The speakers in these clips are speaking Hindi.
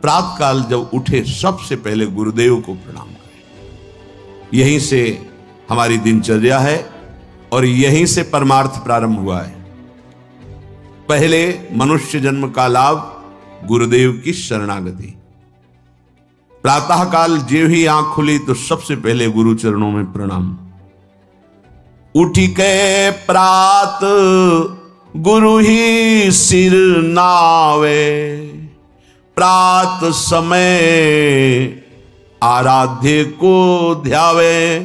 प्रातः काल जब उठे सबसे पहले गुरुदेव को प्रणाम करें। यहीं से हमारी दिनचर्या है और यहीं से परमार्थ प्रारंभ हुआ है। पहले मनुष्य जन्म का लाभ गुरुदेव की शरणागति। प्रातः काल जो ही आंख खुली तो सबसे पहले गुरु चरणों में प्रणाम। उठी के प्रात गुरु ही सिर नावे, प्रात समय आराध्य को ध्यावे।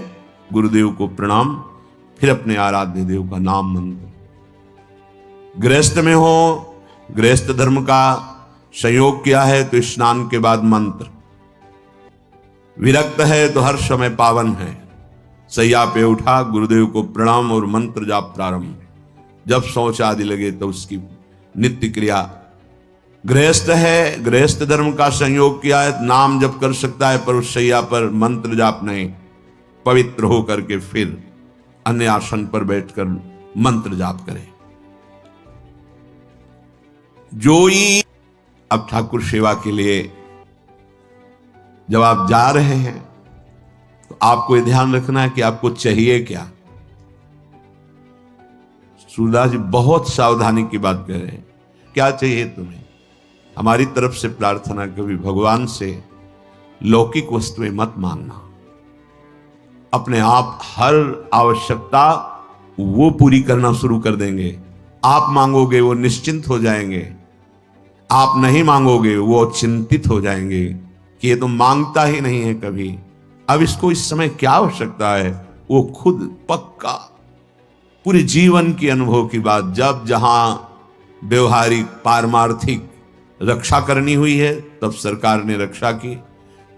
गुरुदेव को प्रणाम, फिर अपने आराध्य देव का नाम मंत्र। गृहस्थ में हो, गृहस्थ धर्म का संयोग किया है तो स्नान के बाद मंत्र। विरक्त है तो हर समय पावन है। सैया पे उठा, गुरुदेव को प्रणाम और मंत्र जाप प्रारंभ। जब शौच आदि लगे तो उसकी नित्य क्रिया। गृहस्थ है, गृहस्थ धर्म का संयोग किया है, नाम जप कर सकता है पर उस सैया पर मंत्र जाप नहीं। पवित्र होकर के फिर अन्य आसन पर बैठकर मंत्र जाप करें। जोई अब ठाकुर सेवा के लिए जब आप जा रहे हैं तो आपको यह ध्यान रखना है कि आपको चाहिए क्या। सूरदास जी बहुत सावधानी की बात कह रहे हैं। क्या चाहिए तुम्हें? हमारी तरफ से प्रार्थना कभी भगवान से लौकिक वस्तुएं मत मांगना। अपने आप हर आवश्यकता वो पूरी करना शुरू कर देंगे। आप मांगोगे वो निश्चिंत हो जाएंगे, आप नहीं मांगोगे वो चिंतित हो जाएंगे कि ये तो मांगता ही नहीं है कभी। अब इसको इस समय क्या आवश्यकता है, वो खुद पक्का पूरे जीवन के अनुभव की बात। जब जहां व्यवहारिक पारमार्थिक रक्षा करनी हुई है तब सरकार ने रक्षा की।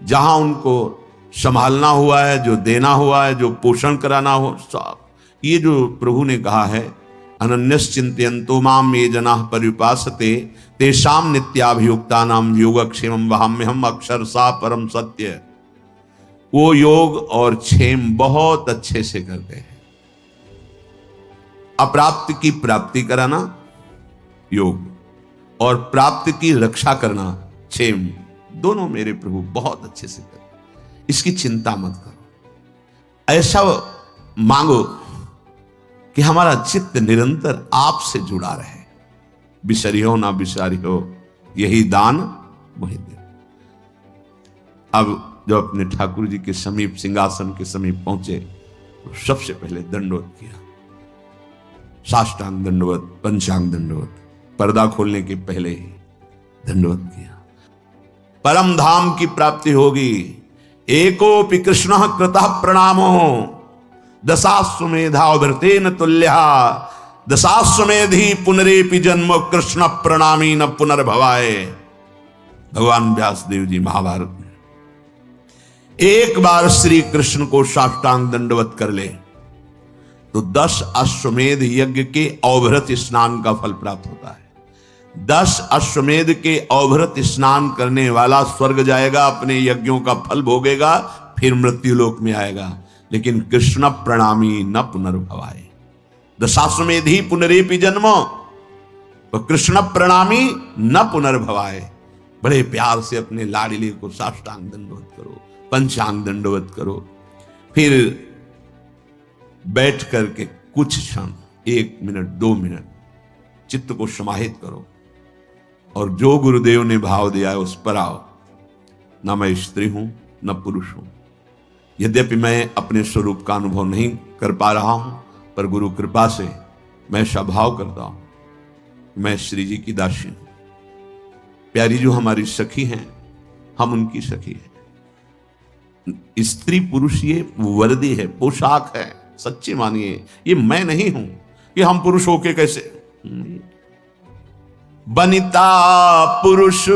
जहां उनको संभालना हुआ है, जो देना हुआ है, जो पोषण कराना हो, सब ये जो प्रभु ने कहा है, अनन्यश्चिन्तयन्तो माम ये जनाः पर्युपासते तेषां नित्याभियुक्तानां योगक्षेमं वहाम्यहम् अक्षरशः परम सत्य। वो योग और क्षेम बहुत अच्छे से करते हैं। अप्राप्त की प्राप्ति कराना योग और प्राप्त की रक्षा करना क्षेम, दोनों मेरे प्रभु बहुत अच्छे से करते। इसकी चिंता मत करो। ऐसा मांगो कि हमारा चित्त निरंतर आपसे जुड़ा रहे। बिसरी हो ना बिसारी हो, यही दान वही दे। अब जब अपने ठाकुर जी के समीप, सिंहासन के समीप पहुंचे तो सबसे पहले दंडवत किया। साष्टांग दंडवत, पंचांग दंडवत, पर्दा खोलने के पहले ही दंडवत किया। परम धाम की प्राप्ति होगी। एकोपि कृष्ण कृतः प्रणामो दशाश्वमेधावृतेन तुल्यः दशाश्वमेधि पुनरेपि जन्म कृष्ण प्रणामी न पुनर्भवाय। भगवान व्यासदेव जी महाभारत में एक बार श्री कृष्ण को साष्टांग दंडवत कर ले तो 10 अश्वमेध यज्ञ के अवभृत स्नान का फल प्राप्त होता है। 10 अश्वमेध के अवभृत स्नान करने वाला स्वर्ग जाएगा, अपने यज्ञों का फल भोगेगा, फिर मृत्यु लोक में आएगा। लेकिन कृष्ण प्रणामी न पुनर्भवाय, दशाश्वमेधि पुनरेपि जन्म, तो कृष्ण प्रणामी न पुनर्भवाय। बड़े प्यार से अपने लाडली को साष्टांग दंडवत करो, पंचांग दंडवत करो, फिर बैठ करके कुछ क्षण, 1 मिनट 2 मिनट चित्त को समाहित करो और जो गुरुदेव ने भाव दिया है उस पर आओ। न मैं स्त्री हूं न पुरुष हूं। यद्यपि मैं अपने स्वरूप का अनुभव नहीं कर पा रहा हूं, पर गुरु कृपा से मैं स्वभाव करता हूं। मैं श्री जी की दासी हूं। प्यारी जो हमारी सखी हैं, हम उनकी सखी हैं। स्त्री पुरुष ये वर्दी है, पोशाक है। सच्ची मानिए, ये मैं नहीं हूं कि हम पुरुष होके कैसे। बनिता पुरुष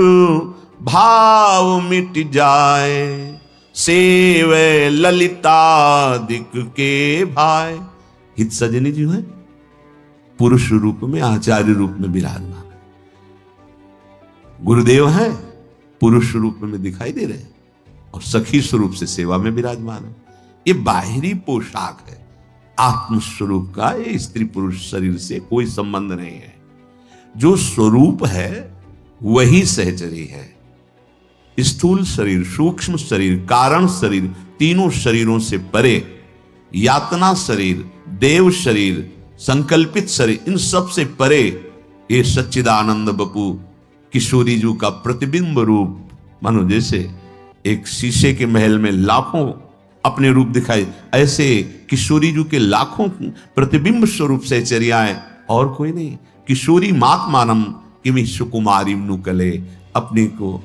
भाव मिट जाए, सेवे ललिता दिक के भाई। हित सजनी जी है पुरुष रूप में, आचार्य रूप में विराजमान है। गुरुदेव है पुरुष रूप में दिखाई दे रहे और सखी स्वरूप से सेवा में विराजमान है। ये बाहरी पोशाक है, आत्मस्वरूप का ये स्त्री पुरुष शरीर से कोई संबंध नहीं है। जो स्वरूप है वही सहचरी है। स्थूल शरीर, सूक्ष्म शरीर, कारण शरीर, तीनों शरीरों से परे यातना शरीर, देव शरीर, संकल्पित शरीर, इन सब से परे ये सच्चिदानंद बपू किशोरी जी का प्रतिबिंब रूप, मानो जैसे एक शीशे के महल में लाखों अपने रूप दिखाई, ऐसे किशोरी जी के लाखों प्रतिबिंब स्वरूप से चर्याएं, और कोई नहीं। किशोरी मात्मानम किमि सुकुमारी नुकले, अपने को,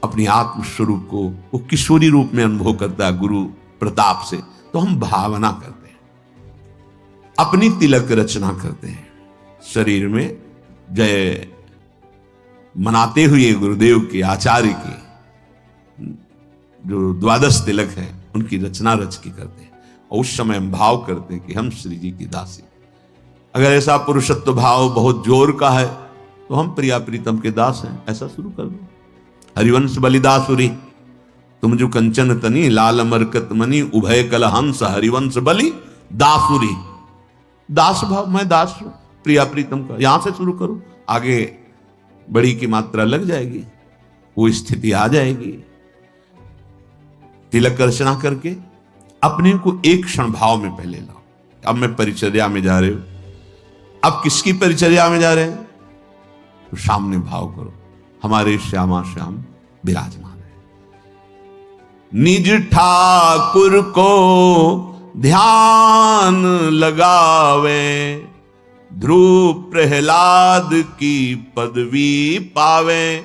अपनी आत्म स्वरूप को वो किशोरी रूप में अनुभव करता है गुरु प्रताप से। तो हम भावना करते हैं, अपनी तिलक रचना करते हैं, शरीर में जय मनाते हुए गुरुदेव के, आचार्य के जो द्वादश तिलक है उनकी रचना रच के करते हैं। और उस समय हम भाव करते हैं कि हम श्री जी की दासी। अगर ऐसा पुरुषत्व भाव बहुत जोर का है तो हम प्रिया प्रीतम के दास हैं, ऐसा शुरू कर दो। हरिवंश बलिदासुरी तुम जो कंचन तनी, लाल मरकत मनी, उभय कल हंस, हरिवंश बलि दासुरी। दास भाव, मैं दास हूं प्रिया प्रीतम का, यहां से शुरू करो, आगे बड़ी की मात्रा लग जाएगी, वो स्थिति आ जाएगी। तिलक रचना करके अपने को एक क्षण भाव में पहले लाओ। अब मैं परिचर्या में जा रहे हो, अब किसकी परिचर्या में जा रहे हैं, तो सामने भाव करो, हमारे श्यामा श्याम विराजमान है। निज ठाकुर को ध्यान लगावे, ध्रुव प्रहलाद की पदवी पावे।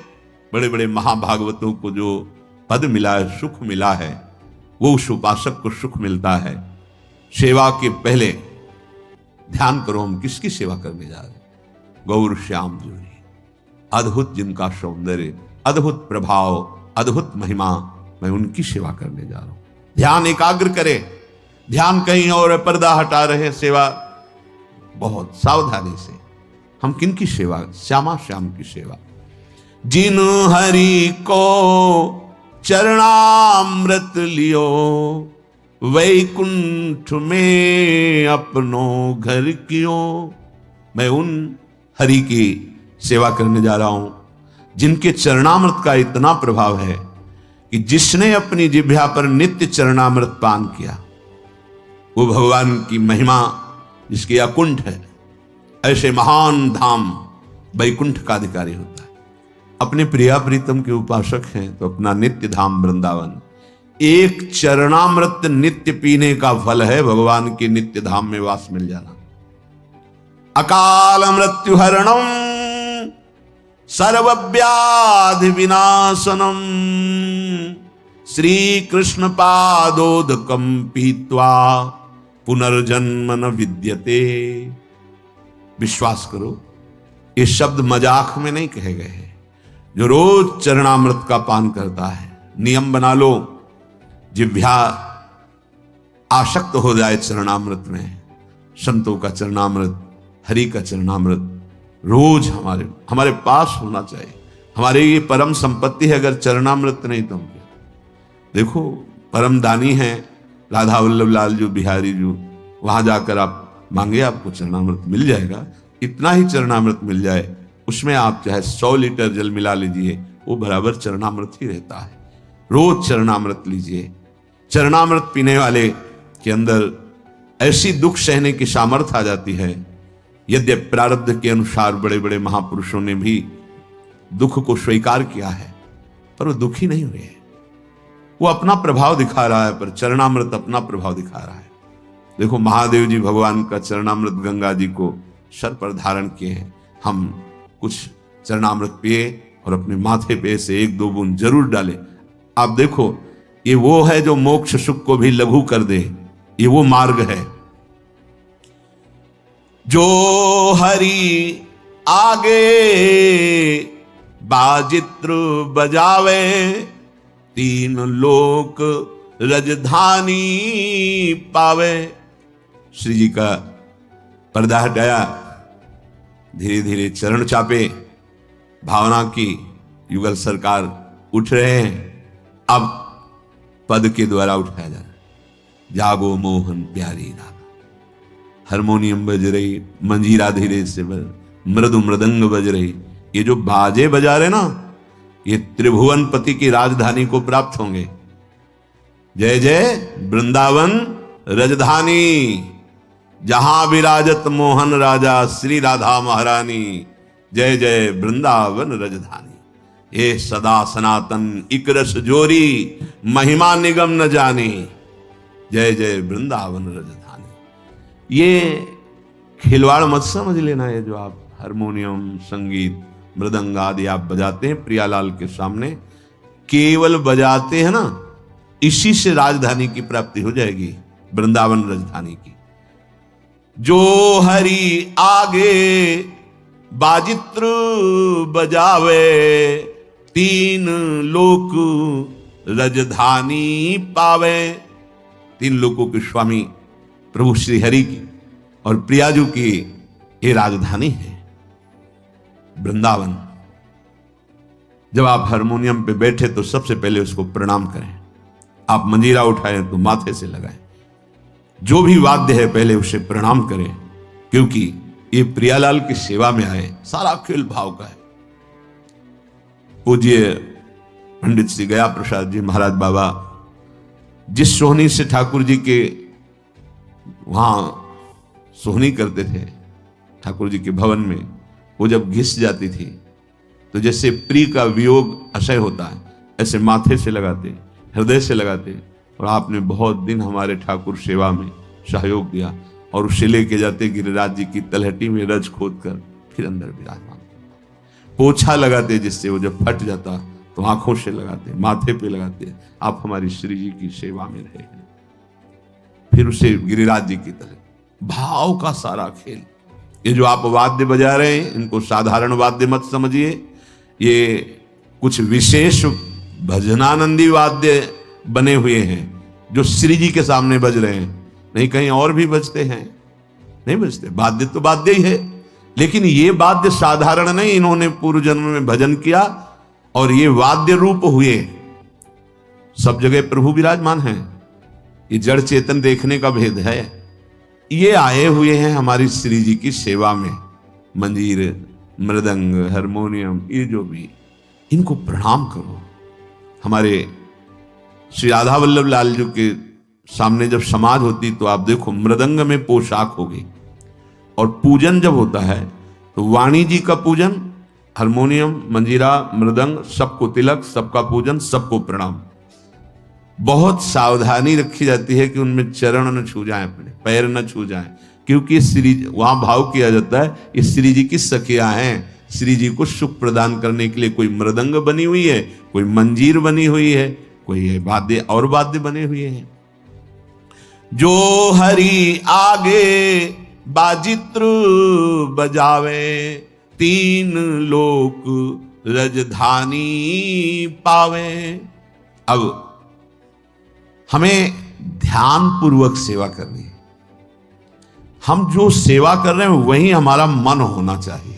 बड़े बड़े महाभागवतों को जो पद मिला है, सुख मिला है, वो उस उपासक को सुख मिलता है। सेवा के पहले ध्यान करो, हम किसकी सेवा करने जा रहे हैं, गौर श्याम जी, अद्भुत जिनका सौंदर्य, अद्भुत प्रभाव, अद्भुत महिमा, मैं उनकी सेवा करने जा रहा हूं। ध्यान एकाग्र करे, ध्यान कहीं और, पर्दा हटा रहे, सेवा बहुत सावधानी से। हम किनकी सेवा, श्यामा श्याम की सेवा। जिन हरि को चरणामृत लियो, वैकुंठ में अपनो घर कियो। मैं उन हरि की सेवा करने जा रहा हूं जिनके चरणामृत का इतना प्रभाव है कि जिसने अपनी जिह्वा पर नित्य चरणामृत पान किया, वो भगवान की महिमा जिसके अकुंठ है, ऐसे महान धाम वैकुंठ का अधिकारी होता है। अपने प्रिया प्रीतम के उपासक हैं तो अपना नित्य धाम वृंदावन। एक चरणामृत नित्य पीने का फल है भगवान के नित्य धाम में वास मिल जाना। अकाल मृत्यु हरणम सर्वव्याधि विनाशनम, श्री कृष्ण पादोदकम पीत्वा पुनर्जन्म न विद्यते। विश्वास करो, ये शब्द मजाक में नहीं कहे गए हैं। जो रोज चरणामृत का पान करता है, नियम बना लो, जिह्वा आसक्त हो जाए चरणामृत में, संतों का चरणामृत, हरि का चरणामृत रोज हमारे पास होना चाहिए। हमारे ये परम संपत्ति है, अगर चरणामृत नहीं तो हम क्या। देखो, परम दानी है राधा वल्लभ लाल जो बिहारी जो, वहां जाकर आप मांगे, आपको चरणामृत मिल जाएगा। इतना ही चरणामृत मिल जाए, उसमें आप चाहे 100 लीटर जल मिला लीजिए, वो बराबर चरणामृत ही रहता है। रोज चरणामृत लीजिए। चरणामृत पीने वाले के अंदर ऐसी दुख सहने की सामर्थ्य आ जाती है। यद्यपि प्रारब्ध के अनुसार बड़े बड़े महापुरुषों ने भी दुख को स्वीकार किया है, पर वो दुखी नहीं हुए। वो अपना प्रभाव दिखा रहा है, पर चरणामृत अपना प्रभाव दिखा रहा है। देखो, महादेव जी भगवान का चरणामृत गंगा जी को सर पर धारण किए हैं। हम कुछ चरणामृत पिए और अपने माथे पे से 1-2 बूंद जरूर डालें। आप देखो, ये वो है जो मोक्ष सुख को भी लघु कर दे। ये वो मार्ग है। जो हरि आगे बाजित्र बजावे, 3 लोक रजधानी पावे। श्री जी का पर्दा हटाया, धीरे धीरे चरण चापे, भावना की युगल सरकार उठ रहे हैं। अब पद के द्वारा उठाया जा रहा है। जागो मोहन प्यारी राधा, हारमोनियम बज रही, मंजीरा धीरे से बज, मृदु मृदंग बज रही। ये जो बाजे बजा रहे ना, ये त्रिभुवनपति की राजधानी को प्राप्त होंगे। जय जय वृंदावन रजधानी, जहां विराजत मोहन राजा श्री राधा महारानी। जय जय वृंदावन रजधानी, ये सदा सनातन इक रस जोरी, महिमा निगम न जानी। जय जय वृंदावन रजधानी। ये खिलवाड़ मत समझ लेना, ये जो आप हारमोनियम संगीत मृदंग आदि आप बजाते हैं प्रियालाल के सामने, केवल बजाते हैं ना, इसी से राजधानी की प्राप्ति हो जाएगी, वृंदावन राजधानी की। जो हरि आगे बाजित्र बजावे, तीन लोक राजधानी पावे। तीन लोकों के स्वामी प्रभु श्री हरि की और प्रियाजू की ये राजधानी है वृंदावन। जब आप हारमोनियम पे बैठे तो सबसे पहले उसको प्रणाम करें। आप मंजीरा उठाएं तो माथे से लगाएं। जो भी वाद्य है पहले उसे प्रणाम करें, क्योंकि ये प्रियालाल की सेवा में आए। सारा खेल भाव का है। पूज्य पंडित श्री गया प्रसाद जी महाराज बाबा जिस सोहनी से ठाकुर जी के वहां सोहनी करते थे, ठाकुर जी के भवन में, वो जब घिस जाती थी तो जैसे प्रिय का वियोग असह्य होता है, ऐसे माथे से लगाते, हृदय से लगाते। और आपने बहुत दिन हमारे ठाकुर सेवा में सहयोग दिया और उसे लेके जाते गिरिराज जी की तलहटी में रज खोद कर फिर अंदर विराजमान, पोछा लगाते जिससे वो जब फट जाता तो आंखों से लगाते, माथे पे लगाते। आप हमारी श्री जी की सेवा में रहे हैं। फिर उसे गिरिराज जी की तरह भाव का सारा खेल। ये जो आप वाद्य बजा रहे हैं, इनको साधारण वाद्य मत समझिए। ये कुछ विशेष भजनानंदी वाद्य बने हुए हैं जो श्री जी के सामने बज रहे हैं। नहीं कहीं और भी बजते हैं, नहीं बजते। वाद्य तो वाद्य ही है, लेकिन ये वाद्य साधारण नहीं। इन्होंने पूर्व जन्म में भजन किया और ये वाद्य रूप हुए। सब जगह प्रभु विराजमान हैं। ये जड़ चेतन देखने का भेद है। ये आए हुए हैं हमारी श्री जी की सेवा में। मंजीर, मृदंग, हारमोनियम, ये जो भी, इनको प्रणाम करो। हमारे श्री राधा वल्लभ लाल जी के सामने जब समाज होती तो आप देखो मृदंग में पोशाक होगी, और पूजन जब होता है तो वाणी जी का पूजन, हारमोनियम, मंजीरा, मृदंग, सबको तिलक, सबका पूजन, सबको प्रणाम। बहुत सावधानी रखी जाती है कि उनमें चरण न छू जाएं, अपने पैर न छू जाएं, क्योंकि श्री वहां भाव किया जाता है ये श्री जी की सखियां हैं। श्री जी को सुख प्रदान करने के लिए कोई मृदंग बनी हुई है, कोई मंजीर बनी हुई है, कोई वाद्य और वाद्य बने हुए हैं। जो हरि आगे बाजित्र बजावे, तीन लोक राजधानी पावे। अब हमें ध्यान पूर्वक सेवा करनी है। हम जो सेवा कर रहे हैं वही हमारा मन होना चाहिए।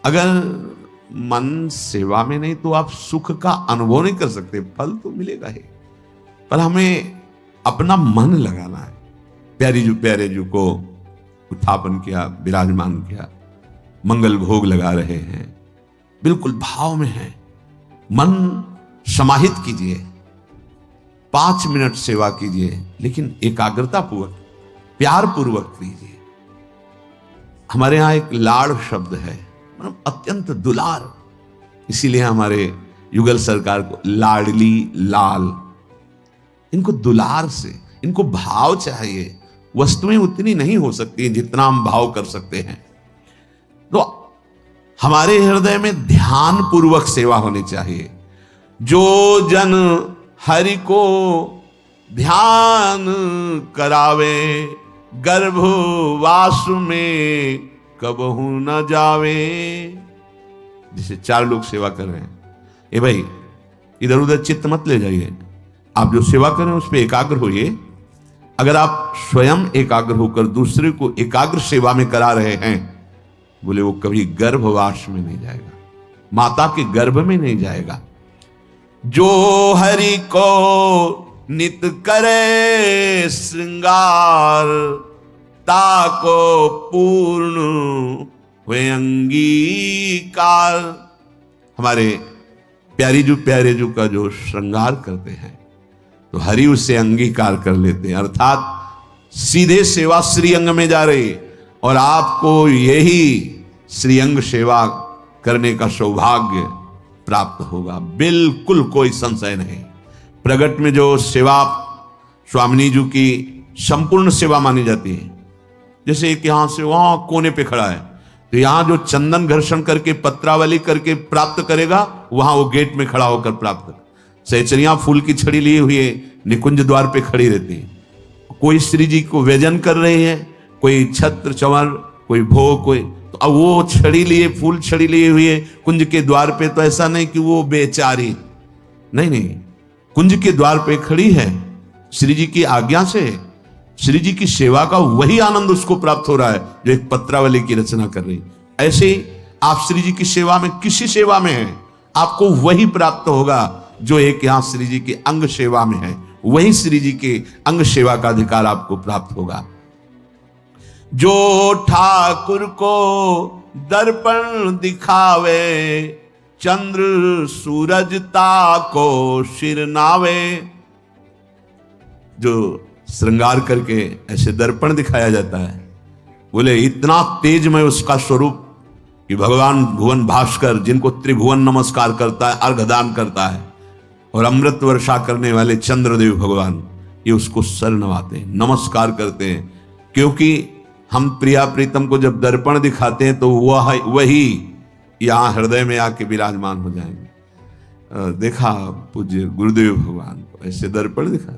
अगर मन सेवा में नहीं तो आप सुख का अनुभव नहीं कर सकते। फल तो मिलेगा ही, पर हमें अपना मन लगाना है। प्यारे जी को उत्थापन किया, विराजमान किया, मंगल भोग लगा रहे हैं, बिल्कुल भाव में है। मन समाहित कीजिए, 5 मिनट सेवा कीजिए, लेकिन एकाग्रता पूर्वक, प्यार पूर्वक कीजिए। हमारे यहां एक लाड़ शब्द है, मतलब अत्यंत दुलार। इसीलिए हमारे युगल सरकार को लाडली लाल, इनको दुलार से, इनको भाव चाहिए। वस्तुएं उतनी नहीं हो सकती जितना हम भाव कर सकते हैं। तो हमारे हृदय में ध्यान पूर्वक सेवा होनी चाहिए। जो जन हरि को ध्यान करावे, गर्भवास में कबहू न जावे। जिसे 4 लोग सेवा कर रहे हैं, ए भाई इधर उधर चित्त मत ले जाइए। आप जो सेवा करें उस पर एकाग्र होइए। अगर आप स्वयं एकाग्र होकर दूसरे को एकाग्र सेवा में करा रहे हैं, बोले वो कभी गर्भवास में नहीं जाएगा, माता के गर्भ में नहीं जाएगा। जो हरि को नित करे श्रृंगार, ताको पूर्ण हुए अंगीकार। हमारे प्यारे जू का जो श्रृंगार करते हैं तो हरि उसे अंगीकार कर लेते हैं, अर्थात सीधे सेवा श्रीअंग में जा रही और आपको यही श्रीअंग सेवा करने का सौभाग्य प्राप्त होगा, बिल्कुल कोई संशय नहीं। प्रगट में जो सेवा स्वामिनी जी की संपूर्ण सेवा मानी जाती है, जैसे एक यहां से वहां कोने पे खड़ा है तो यहां जो चंदन घर्षण करके पत्रावली करके प्राप्त करेगा वहां वो गेट में खड़ा होकर प्राप्त कर, सहचरियां फूल की छड़ी लिए हुए निकुंज द्वार पे खड़ी रहती है, कोई श्री जी को व्यजन कर रहे हैं, कोई छत्र चंवर, कोई भोग, कोई तो अब वो छड़ी लिए फूल छड़ी लिए हुए कुंज के द्वार पे, तो ऐसा नहीं कि वो बेचारी, नहीं, कुंज के द्वार पे खड़ी है, श्री जी की आज्ञा से श्री जी की सेवा का वही आनंद उसको प्राप्त हो रहा है जो एक पत्रावली की रचना कर रही। ऐसे आप श्री जी की सेवा में किसी सेवा में है आपको वही प्राप्त होगा जो एक यहां श्री जी की अंग सेवा में है, वही श्री जी के अंग सेवा का अधिकार आपको प्राप्त होगा। जो ठाकुर को दर्पण दिखावे, चंद्र सूरज ताको सिर नावे। जो श्रृंगार करके ऐसे दर्पण दिखाया जाता है, बोले इतना तेजमय उसका स्वरूप कि भगवान भुवन भास्कर जिनको त्रिभुवन नमस्कार करता है, अर्घदान करता है, और अमृत वर्षा करने वाले चंद्रदेव भगवान ये उसको सर नवाते हैं, नमस्कार करते हैं, क्योंकि हम प्रिया प्रीतम को जब दर्पण दिखाते हैं तो वही यहां हृदय में आके विराजमान हो जाएंगे। देखा पूज्य गुरुदेव भगवान को ऐसे दर्पण दिखा,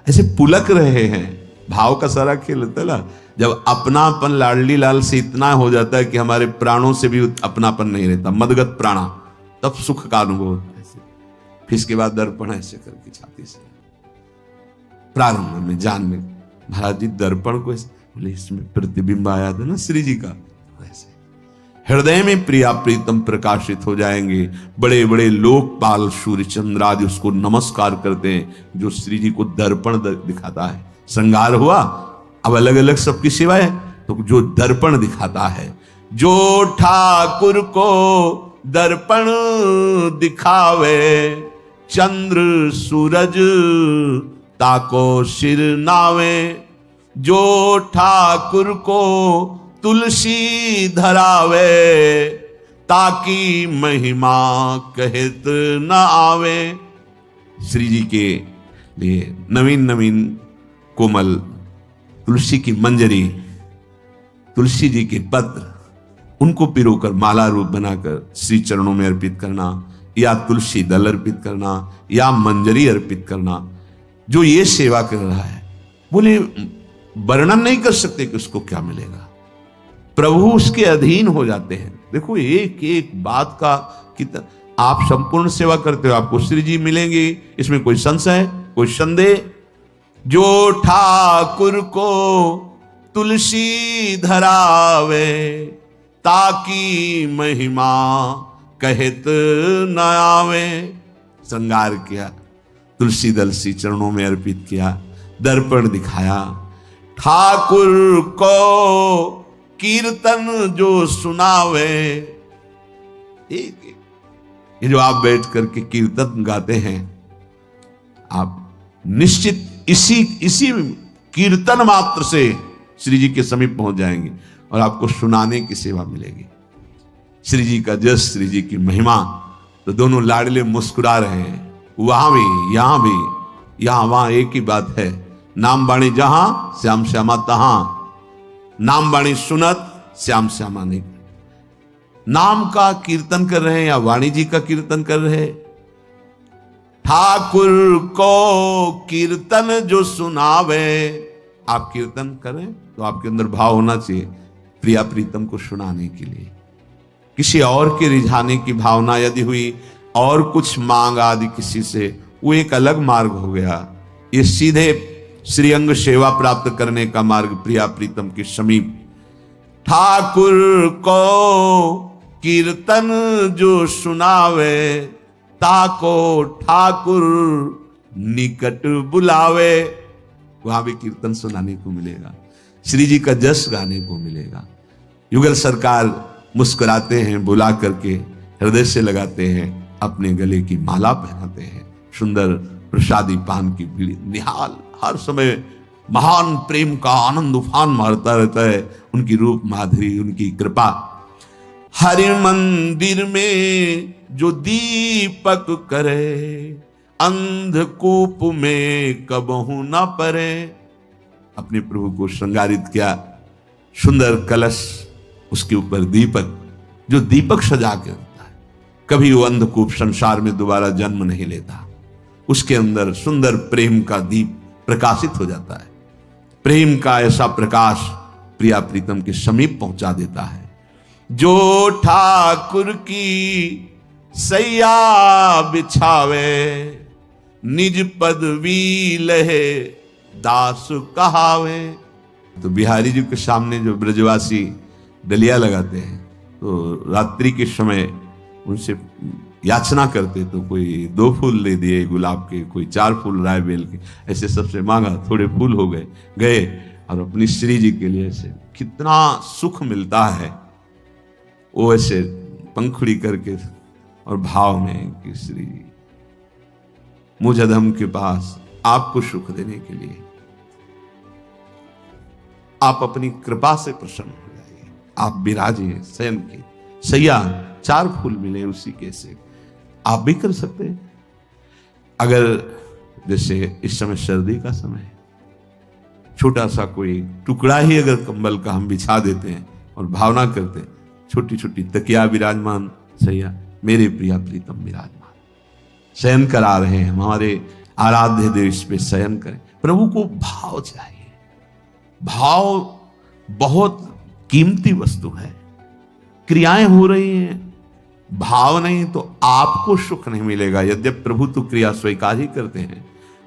ऐसे पुलक रहे हैं, भाव का सारा खेल होता है ना। जब अपनापन लाडली लाल से इतना हो जाता है कि हमारे प्राणों से भी अपनापन नहीं रहता, मदगत प्राणा, तब सुख का अनुभव होता है। फिर इसके बाद दर्पण ऐसे करके छाती से प्रारंभ में जान में महाराज जी दर्पण को बोले इसमें प्रतिबिंब आया था ना श्री जी का, ऐसे हृदय में प्रिया प्रीतम प्रकाशित हो जाएंगे। बड़े बड़े लोकपाल सूर्य चंद्र आदि उसको नमस्कार करते हैं जो श्री जी को दर्पण दिखाता है। श्रृंगार हुआ, अब अलग अलग सबकी सेवा है, तो जो दर्पण दिखाता है, जो ठाकुर को दर्पण दिखावे, चंद्र सूरज ताको सिर नावे। जो ठाकुर को तुलसी धरावे, ताकि महिमा कहत न आवे। श्री जी के लिए नवीन नवीन कोमल तुलसी की मंजरी, तुलसी जी के पत्र, उनको पिरोकर माला रूप बनाकर श्री चरणों में अर्पित करना, या तुलसी दल अर्पित करना, या मंजरी अर्पित करना, जो ये सेवा कर रहा है, बोले वर्णन नहीं कर सकते कि उसको क्या मिलेगा। प्रभु उसके अधीन हो जाते हैं। देखो एक एक बात का कितना आप संपूर्ण सेवा करते हो, आपको श्री जी मिलेंगे, इसमें कोई संशय, कोई संदेह। जो ठाकुर को तुलसी धरावे, ताकि महिमा कहत न आवे। श्रृंगार किया, तुलसी दल श्री चरणों में अर्पित किया, दर्पण दिखाया। ठाकुर को कीर्तन जो सुनावे, ये जो आप बैठ करके कीर्तन गाते हैं, आप निश्चित इसी कीर्तन मात्र से श्री जी के समीप पहुंच जाएंगे और आपको सुनाने की सेवा मिलेगी। श्री जी का जस, श्री जी की महिमा, तो दोनों लाडले मुस्कुरा रहे हैं, वहां भी यहां वहां एक ही बात है। नाम बाणी जहां श्याम श्यामा तहां, नाम बाणी सुनत श्याम श्यामा नहीं। नाम का कीर्तन कर रहे हैं या वाणी जी का कीर्तन कर रहे हैं। ठाकुर को कीर्तन जो सुनावे, आप कीर्तन करें तो आपके अंदर भाव होना चाहिए प्रिया प्रीतम को सुनाने के लिए। किसी और के रिझाने की भावना यदि हुई और कुछ मांग आदि किसी से, वो एक अलग मार्ग हो गया। ये सीधे श्रीअंग सेवा प्राप्त करने का मार्ग प्रिया प्रीतम के समीप। ठाकुर को कीर्तन जो सुनावे, ताको ठाकुर निकट बुलावे। वहां भी कीर्तन सुनाने को मिलेगा, श्री जी का जस गाने को मिलेगा। युगल सरकार मुस्कुराते हैं, बुला करके हृदय से लगाते हैं, अपने गले की माला पहनाते हैं, सुंदर प्रसादी पान की बीड़ी, निहाल हर समय महान प्रेम का आनंद उफान मारता रहता है, उनकी रूप माधुरी, उनकी कृपा। हरि मंदिर में जो दीपक करे, अंधकूप में कबहू न परे। अपने प्रभु को श्रृंगारित किया, सुंदर कलश, उसके ऊपर दीपक, जो दीपक सजा के होता है, कभी वो अंधकूप संसार में दोबारा जन्म नहीं लेता। उसके अंदर सुंदर प्रेम का दीप प्रकाशित हो जाता है। प्रेम का ऐसा प्रकाश प्रिया प्रीतम के समीप पहुंचा देता है। जो ठाकुर की सैया बिछावे, निज पदवी लहे दास कहावे। तो बिहारी जी के सामने जो ब्रजवासी डलिया लगाते हैं, तो रात्रि के समय उनसे याचना करते, तो कोई 2 फूल ले दिए गुलाब के, कोई 4 फूल राय बेल के, ऐसे सबसे मांगा, थोड़े फूल हो गए और अपनी श्री जी के लिए ऐसे कितना सुख मिलता है। वो ऐसे पंखुड़ी करके और भाव में कि श्री जी मुझ अधम के पास आपको सुख देने के लिए आप अपनी कृपा से प्रसन्न हो जाइए, आप विराजिए शयन की सैया, 4 फूल मिले उसी के से आप भी कर सकते हैं। अगर जैसे इस समय सर्दी का समय है, छोटा सा कोई टुकड़ा ही अगर कंबल का हम बिछा देते हैं और भावना करते हैं, छोटी छोटी तकिया विराजमान सैया, मेरे प्रिया प्रीतम विराजमान शयन करा रहे हैं, हमारे आराध्य देव इस पे शयन करें। प्रभु को भाव चाहिए। भाव बहुत कीमती वस्तु है। क्रियाएं हो रही हैं, भाव नहीं तो आपको सुख नहीं मिलेगा। यद्यपि प्रभु तो क्रिया स्वीकार ही करते हैं,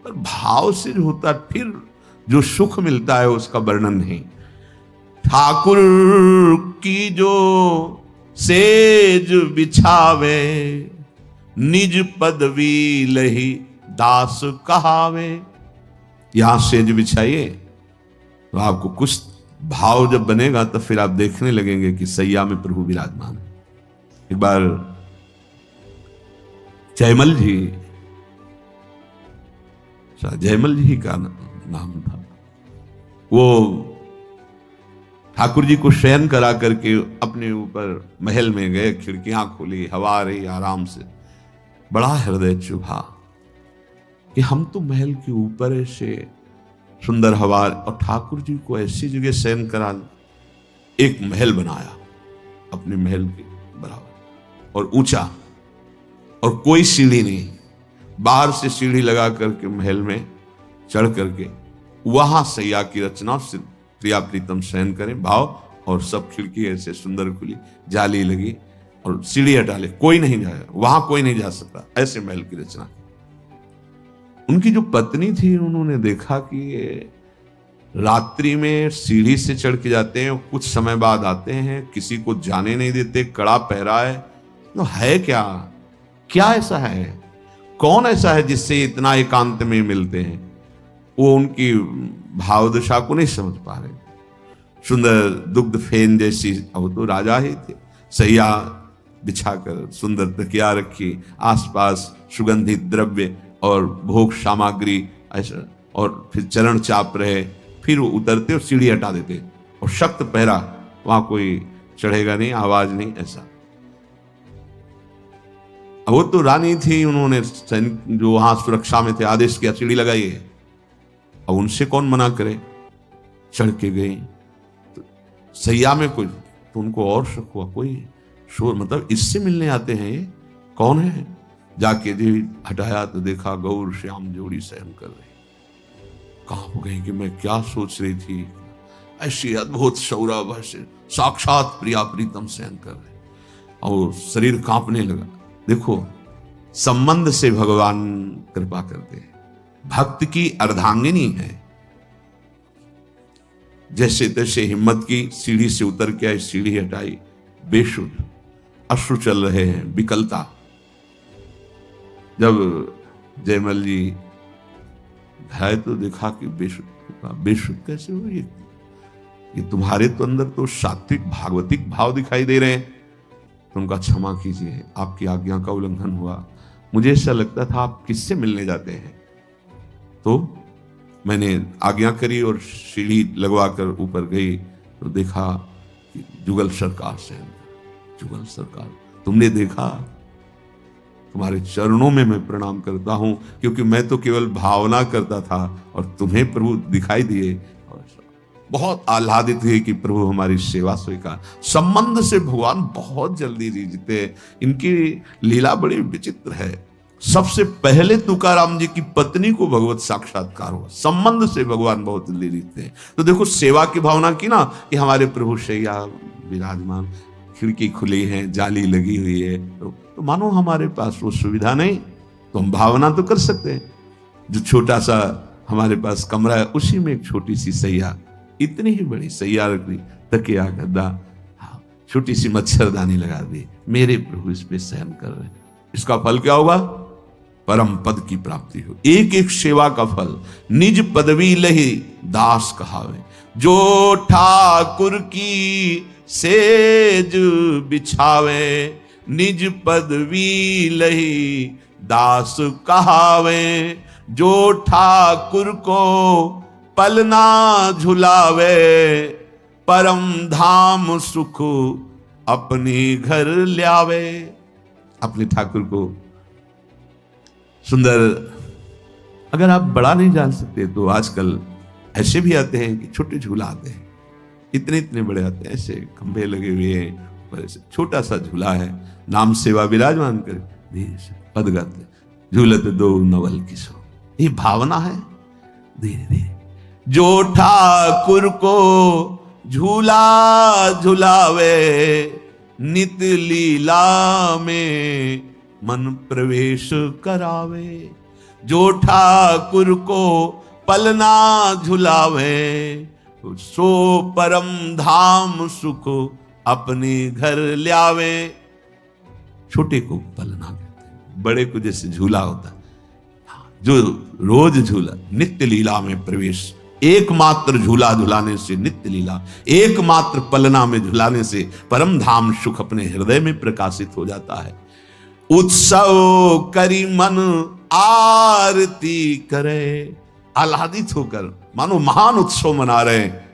पर भाव से जो होता फिर जो सुख मिलता है उसका वर्णन नहीं। ठाकुर की जो सेज बिछावे, निज पदवी लही दास कहावे। यहां सेज बिछाइए तो आपको कुछ भाव जब बनेगा तो फिर आप देखने लगेंगे कि सैया में प्रभु विराजमान है। एक बार जयमल जी का नाम था, वो ठाकुर जी को शयन करा करके अपने ऊपर महल में गए, खिड़कियां खोली, हवा आ रही आराम से। बड़ा हृदय चुभा कि हम तो महल के ऊपर ऐसे सुंदर हवा, और ठाकुर जी को ऐसी जगह शयन करा। एक महल बनाया अपने महल के बराबर और ऊंचा, और कोई सीढ़ी नहीं, बाहर से सीढ़ी लगा करके महल में चढ़ करके वहां सैया की रचना, प्रिया प्रीतम शयन करें भाव, और सब खिड़की ऐसे सुंदर खुली, जाली लगी और सीढ़ी हटा ले, कोई नहीं जाएगा वहां, कोई नहीं जा सकता, ऐसे महल की रचना। उनकी जो पत्नी थी, उन्होंने देखा कि ये रात्रि में सीढ़ी से चढ़ के जाते हैं, कुछ समय बाद आते हैं, किसी को जाने नहीं देते, कड़ा पहरा है, तो है क्या, क्या ऐसा है, कौन ऐसा है जिससे इतना एकांत में मिलते हैं। वो उनकी भावदशा को नहीं समझ पा रहे। सुंदर दुग्ध फेन जैसी, अब तो राजा ही थे, सैया बिछाकर सुंदर तकिया रखी, आसपास सुगंधित द्रव्य और भोग सामग्री ऐसा, और फिर चरण चाप रहे, फिर वो उतरते और सीढ़ी हटा देते, और सख्त पहरा, वहां कोई चढ़ेगा नहीं, आवाज नहीं, ऐसा। वो तो रानी थी, उन्होंने जो वहां सुरक्षा में थे आदेश किया सीढ़ी लगाइए। अब उनसे कौन मना करे, चढ़ के गई तो सैया में कोई, तो उनको और शक हुआ, कोई शोर, मतलब इससे मिलने आते हैं, ये कौन है। जाके जी हटाया तो देखा गौर श्याम जोड़ी शयन कर रही। कहां गई कि मैं क्या सोच रही थी, ऐसी अद्भुत सौरभ, ऐसे साक्षात प्रिया प्रीतम शयन कर रहे, और शरीर कांपने लगा। देखो, संबंध से भगवान कृपा करते हैं, भक्त की अर्धांगिनी है। जैसे तैसे हिम्मत की, सीढ़ी से उतर के आई, सीढ़ी हटाई, बेशुद्ध, अश्रु चल रहे हैं, विकलता। जब जयमल जी घाय तो देखा कि बेशुद्ध कैसे हो, ये तुम्हारे तो अंदर तो सात्विक भागवतिक भाव दिखाई दे रहे हैं, तो उनका क्षमा कीजिए, आपकी आज्ञा का उल्लंघन हुआ, मुझे ऐसा लगता था आप किससे मिलने जाते हैं। तो मैंने आज्ञा करी और सीढ़ी लगवाकर ऊपर गई तो देखा कि जुगल सरकार से। जुगल सरकार, तुमने देखा? तुम्हारे चरणों में मैं प्रणाम करता हूं, क्योंकि मैं तो केवल भावना करता था और तुम्हें प्रभु दिखाई दिए। और बहुत आह्लादित हुए कि प्रभु हमारी सेवा स्वीकार। संबंध से भगवान बहुत जल्दी जीतते हैं। इनकी लीला बड़ी विचित्र है। सबसे पहले तुकाराम जी की पत्नी को भगवत साक्षात्कार हुआ, संबंध से भगवान बहुत जल्दी जीतते हैं। तो देखो, सेवा की भावना की ना कि हमारे प्रभु शैया विराजमान, खिड़की खुली है, जाली लगी हुई है, तो मानो हमारे पास वो सुविधा नहीं, तो हम भावना तो कर सकते हैं। जो छोटा सा हमारे पास कमरा है, उसी में एक छोटी सी सैया, इतनी ही बड़ी सैया रख दी, तकिया गद्दा, छोटी सी मच्छरदानी लगा दी, मेरे प्रभु इस पे शयन कर रहे हैं। इसका फल क्या होगा? परम पद की प्राप्ति हो। एक एक सेवा का फल। निज पदवी लही दास कहावे, जो ठाकुर की सेज बिछावे, निज पदवी लही दास कहावे, जो ठाकुर को पलना झुलावे, परम धाम सुख अपने घर ल्यावे। अपने ठाकुर को सुंदर, अगर आप बड़ा नहीं जान सकते तो आजकल ऐसे भी आते हैं कि छोटे झूला आते हैं, इतने इतने बड़े आते हैं, ऐसे खंभे लगे हुए हैं, पर ऐसे छोटा सा झूला है, नाम सेवा विराजमान कर धीरे से पदगत झूलत दो नवल किशो। ये भावना है। धीरे धीरे जो ठाकुर को झूला झुलावे, नित लीला में मन प्रवेश करावे, जो ठाकुर को पलना झुलावे, सो परम धाम सुख अपने घर ल्यावे। छोटे को पलना कहते हैं, बड़े को जैसे झूला होता है, जो रोज झूला, नित्य लीला में प्रवेश। एकमात्र झूला झुलाने से नित्य लीला, एकमात्र पलना में झुलाने से परम धाम सुख अपने हृदय में प्रकाशित हो जाता है। उत्सव करी मन आरती करे, आह्लादित होकर मानो महान उत्सव मना रहे हैं,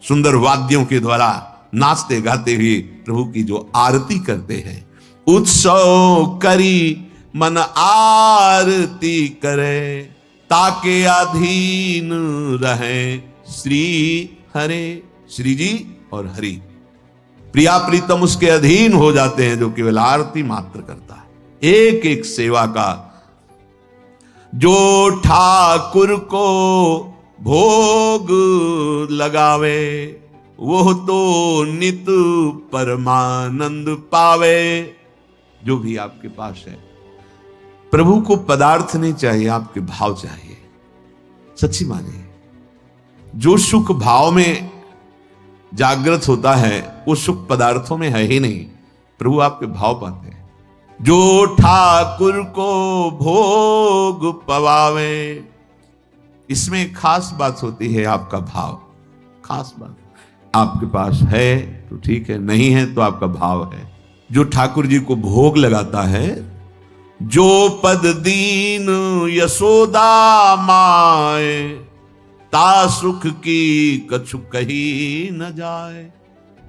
सुंदर वाद्यों के द्वारा नाचते गाते हुए प्रभु की जो आरती करते हैं। उत्सव करी मन आरती करे, ताके अधीन रहे श्री हरे। श्री जी और हरि प्रिया प्रीतम उसके अधीन हो जाते हैं, जो केवल आरती मात्र करता है। एक एक सेवा का, जो ठाकुर को भोग लगावे, वो तो नित परमानंद पावे। जो भी आपके पास है, प्रभु को पदार्थ नहीं चाहिए, आपके भाव चाहिए। सच्ची मानिए, जो सुख भाव में जागृत होता है वो सुख पदार्थों में है ही नहीं, प्रभु आपके भाव पाते हैं। जो ठाकुर को भोग पवावे, इसमें खास बात होती है आपका भाव। खास बात, आपके पास है तो ठीक है, नहीं है तो आपका भाव है। जो ठाकुर जी को भोग लगाता है, जो पद दीन यशोदा माए, ता सुख की कछु कही न जाए।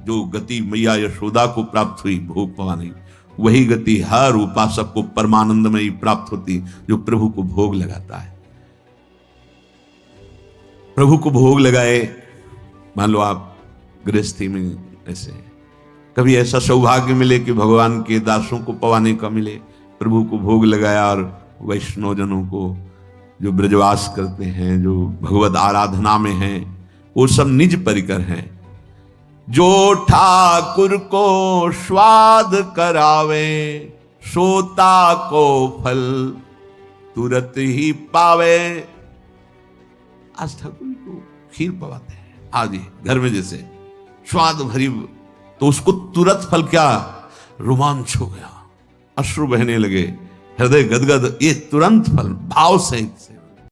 जो गति मैया यशोदा को प्राप्त हुई भोग पवाने, वही गति हर उपासक को परमानंद में ही प्राप्त होती, जो प्रभु को भोग लगाता है। प्रभु को भोग लगाए, मान लो आप गृहस्थी में ऐसे, कभी ऐसा सौभाग्य मिले कि भगवान के दासों को पवाने का मिले, प्रभु को भोग लगाया, और वैष्णव जनों को जो ब्रजवास करते हैं, जो भगवत आराधना में हैं, वो सब निज परिकर हैं। जो ठाकुर को स्वाद करावे, सोता को फल तुरंत ही पावे। आज ठाकुर को खीर पवाते हैं, आज ही घर में जैसे स्वाद भरी, तो उसको तुरंत फल, क्या रोमांच हो गया, अश्रु बहने लगे, हृदय गदगद, ये तुरंत फल भाव सहित से।